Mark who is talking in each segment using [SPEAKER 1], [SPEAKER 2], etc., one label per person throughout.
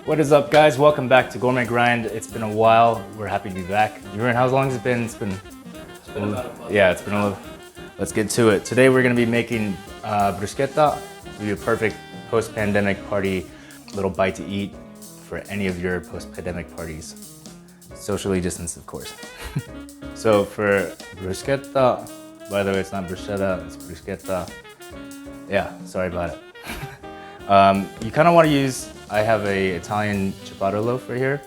[SPEAKER 1] What is up, guys? Welcome back to Gourmet Grind. It's been a while. We're happy to be back. Yurin, how long has it been? It's been about a month. Yeah, it's been a little. Let's get to it. Today we're going to be making bruschetta. It'll be a perfect post-pandemic party, little bite to eat for any of your post-pandemic parties. Socially distanced, of course. So for bruschetta, by the way, it's not bruschetta, it's bruschetta. Yeah, sorry about it. You kind of want to use, I have a Italian ciabatta loaf right here.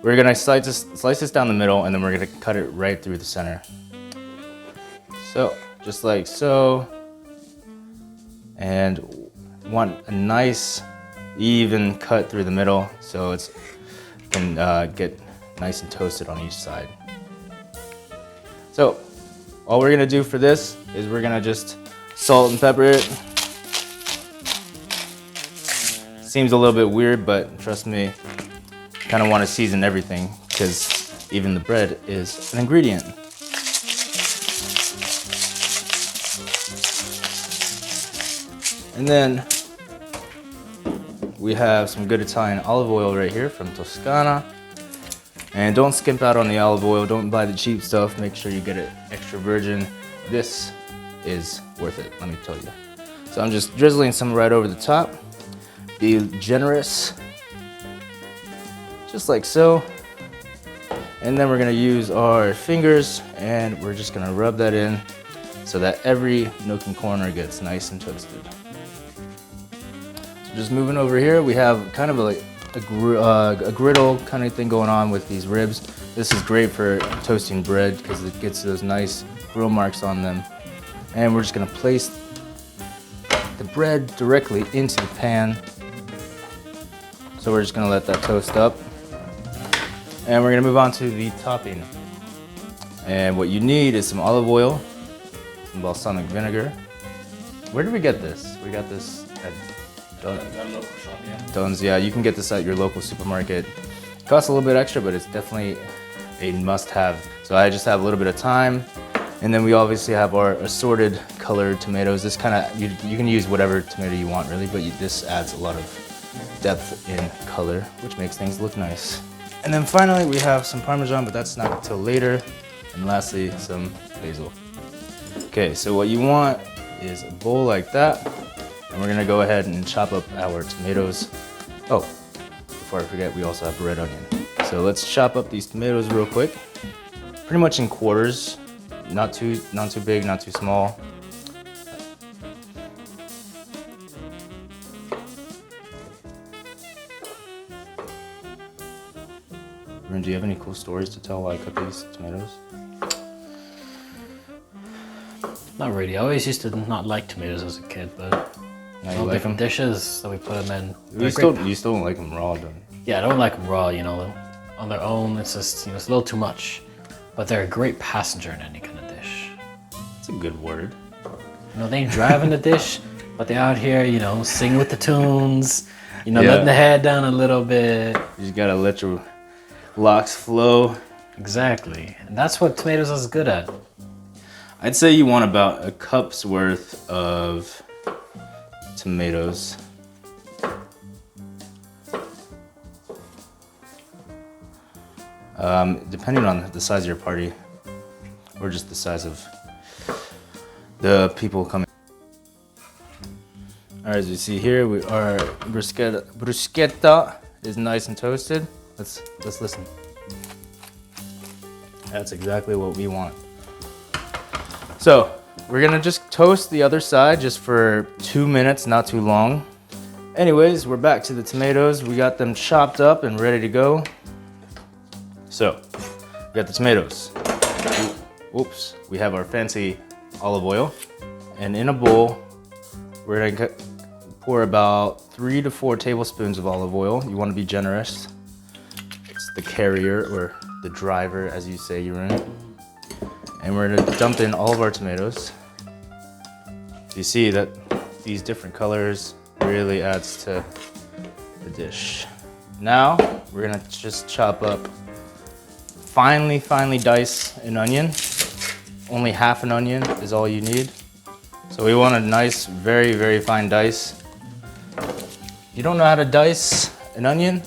[SPEAKER 1] We're gonna slice this down the middle, and then we're gonna cut it right through the center. So, just like so. And want a nice, even cut through the middle, so it can get nice and toasted on each side. So, all we're gonna do for this is we're gonna just salt and pepper it. Seems a little bit weird, but trust me, kind of want to season everything because even the bread is an ingredient. And then we have some good Italian olive oil right here from Toscana. And don't skimp out on the olive oil, don't buy the cheap stuff, make sure you get it extra virgin. This is worth it, let me tell you. So I'm just drizzling some right over the top. Be generous, just like so. And then we're gonna use our fingers and we're just gonna rub that in so that every nook and corner gets nice and toasted. So just moving over here, we have kind of a griddle kind of thing going on with these ribs. This is great for toasting bread because it gets those nice grill marks on them. And we're just gonna place the bread directly into the pan. So we're just gonna let that toast up. And we're gonna move on to the topping. And what you need is some olive oil, some balsamic vinegar. Where did we get this? We got this at Dunn's. Yeah, you can get this at your local supermarket. It costs a little bit extra, but it's definitely a must-have. So I just have a little bit of thyme. And then we obviously have our assorted colored tomatoes. This kind of, you can use whatever tomato you want really, but this adds a lot of depth in color, which makes things look nice. And then finally we have some Parmesan, but that's not until later. And lastly, some basil. Okay, so what you want is a bowl like that. And we're gonna go ahead and chop up our tomatoes. Oh, before I forget, we also have red onion. So let's chop up these tomatoes real quick. Pretty much in quarters, not too big, not too small. Do you have any cool stories to tell why I cut these tomatoes?
[SPEAKER 2] Not really. I always used to not like tomatoes as a kid, but all different dishes that we put them in.
[SPEAKER 1] You still don't like them raw, don't you?
[SPEAKER 2] Yeah, I don't like them raw. You know, on their own, it's just it's a little too much. But they're a great passenger in any kind of dish.
[SPEAKER 1] That's a good word.
[SPEAKER 2] You know, they ain't driving the dish, but they're out here, singing with the tunes. Letting the head down a little bit.
[SPEAKER 1] You just gotta let your locks flow.
[SPEAKER 2] Exactly, and that's what tomatoes is good at.
[SPEAKER 1] I'd say you want about a cup's worth of tomatoes. Depending on the size of your party, or just the size of the people coming. All right, as you see here, our bruschetta is nice and toasted. Let's listen. That's exactly what we want. So we're gonna just toast the other side just for 2 minutes, not too long. Anyways, we're back to the tomatoes. We got them chopped up and ready to go. So we got the tomatoes. Oops, we have our fancy olive oil. And in a bowl, we're gonna pour about 3 to 4 tablespoons of olive oil. You wanna be generous. The carrier, or the driver as you say, Yurin. And we're gonna dump in all of our tomatoes. You see that these different colors really adds to the dish. Now we're gonna just chop up, finely dice an onion. Only half an onion is all you need. So we want a nice, very fine dice. You don't know how to dice an onion?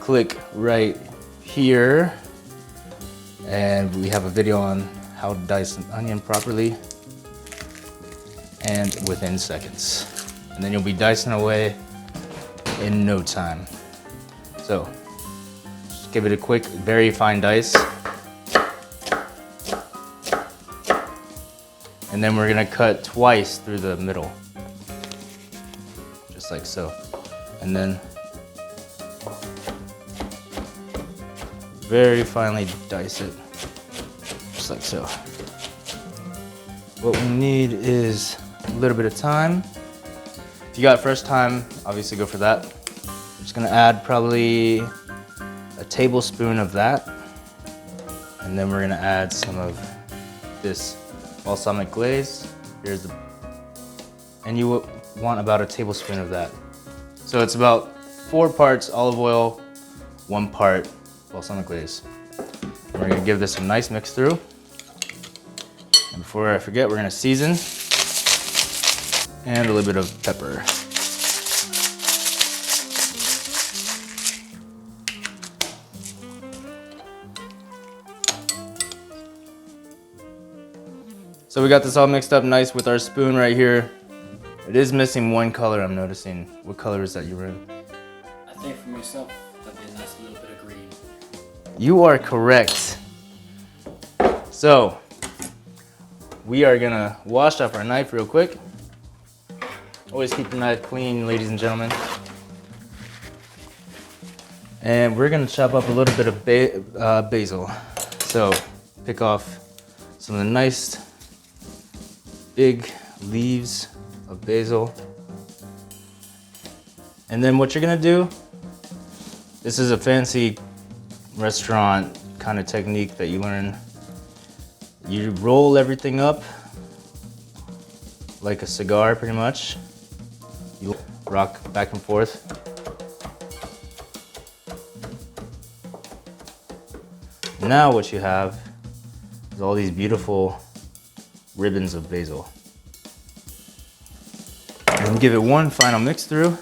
[SPEAKER 1] click right here. And we have a video on how to dice an onion properly and within seconds. And then you'll be dicing away in no time. So, just give it a quick, very fine dice. And then we're gonna cut twice through the middle. Just like so. And then very finely dice it, just like so. What we need is a little bit of thyme. If you got first thyme, obviously go for that. I'm just gonna add probably a tablespoon of that. And then we're gonna add some of this balsamic glaze. And you want about a tablespoon of that. So it's about 4 parts olive oil, 1 part balsamic glaze. And we're gonna give this a nice mix through. And before I forget, we're gonna season and a little bit of pepper. So we got this all mixed up nice with our spoon right here. It is missing one color, I'm noticing. What color is that you were in?
[SPEAKER 2] I think for myself, that'd be a nice little bit of green.
[SPEAKER 1] You are correct. So, we are gonna wash off our knife real quick. Always keep your knife clean, ladies and gentlemen. And we're gonna chop up a little bit of basil. So, pick off some of the nice big leaves of basil. And then what you're gonna do, this is a fancy restaurant kind of technique that you learn. You roll everything up like a cigar pretty much. You rock back and forth. Now what you have is all these beautiful ribbons of basil. And give it one final mix through.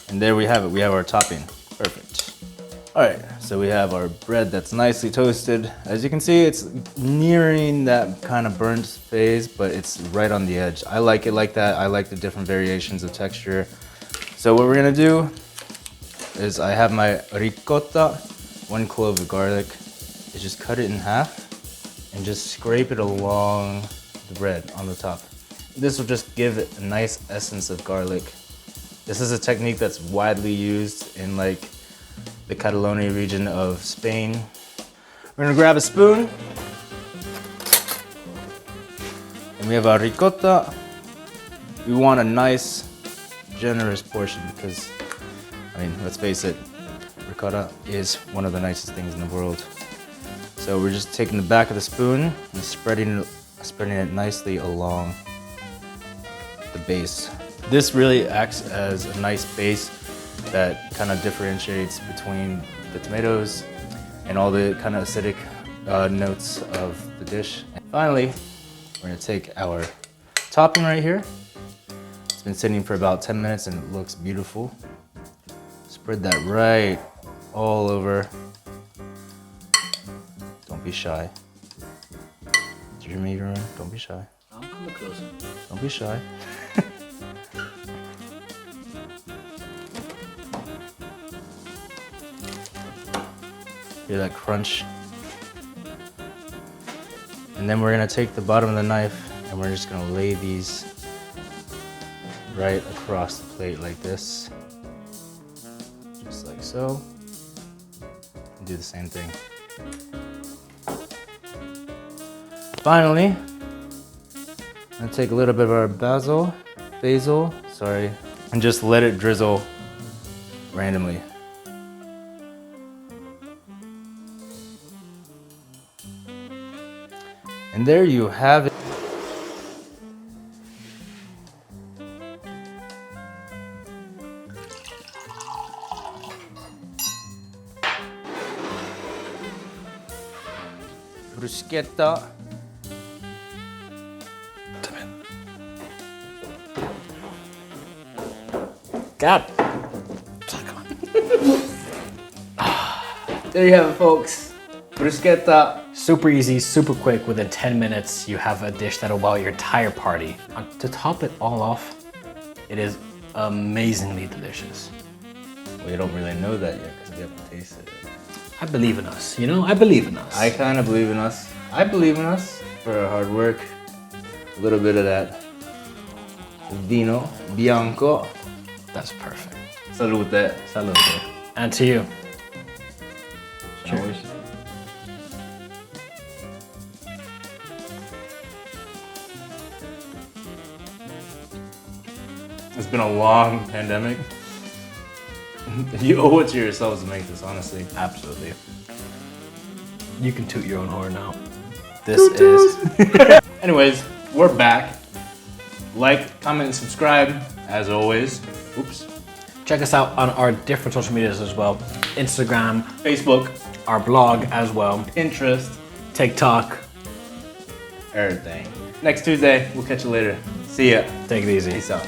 [SPEAKER 1] And there we have it, we have our topping. Perfect. All right, so we have our bread that's nicely toasted. As you can see, it's nearing that kind of burnt phase, but it's right on the edge. I like it like that. I like the different variations of texture. So what we're gonna do is I have my ricotta, 1 clove of garlic. Is just cut it in half and just scrape it along the bread on the top. This will just give it a nice essence of garlic. This is a technique that's widely used in like the Catalonia region of Spain. We're gonna grab a spoon. And we have our ricotta. We want a nice, generous portion because, I mean, let's face it, ricotta is one of the nicest things in the world. So we're just taking the back of the spoon and spreading it nicely along the base. This really acts as a nice base that kind of differentiates between the tomatoes and all the kind of acidic notes of the dish. And finally, we're gonna take our topping right here. It's been sitting for about 10 minutes and it looks beautiful. Spread that right all over. Don't be shy. Did you hear me, Rowan? Don't be shy.
[SPEAKER 2] I'm coming closer.
[SPEAKER 1] Don't be shy. Hear that crunch? And then we're gonna take the bottom of the knife and we're just gonna lay these right across the plate like this. Just like so. And do the same thing. Finally, I'm gonna take a little bit of our basil, and just let it drizzle randomly. And there you have it. Bruschetta.
[SPEAKER 2] God.
[SPEAKER 1] There you have it, folks. Bruschetta.
[SPEAKER 2] Super easy, super quick. Within 10 minutes, you have a dish that'll wow your entire party. To top it all off, it is amazingly delicious.
[SPEAKER 1] We don't really know that yet because we haven't tasted it.
[SPEAKER 2] I believe in us, you know? I believe in us.
[SPEAKER 1] I kind of believe in us. I believe in us for our hard work. A little bit of that vino bianco.
[SPEAKER 2] That's perfect.
[SPEAKER 1] Salute.
[SPEAKER 2] Salute. And to you.
[SPEAKER 1] Cheers. It's been a long pandemic. You owe it to yourselves to make this, honestly.
[SPEAKER 2] Absolutely. You can toot your own horn now. This is...
[SPEAKER 1] Anyways, we're back. Like, comment, and subscribe, as always. Oops.
[SPEAKER 2] Check us out on our different social medias as well. Instagram,
[SPEAKER 1] Facebook,
[SPEAKER 2] our blog as well.
[SPEAKER 1] Pinterest,
[SPEAKER 2] TikTok.
[SPEAKER 1] everything. Next Tuesday, we'll catch you later. See ya.
[SPEAKER 2] Take it easy.
[SPEAKER 1] Peace out.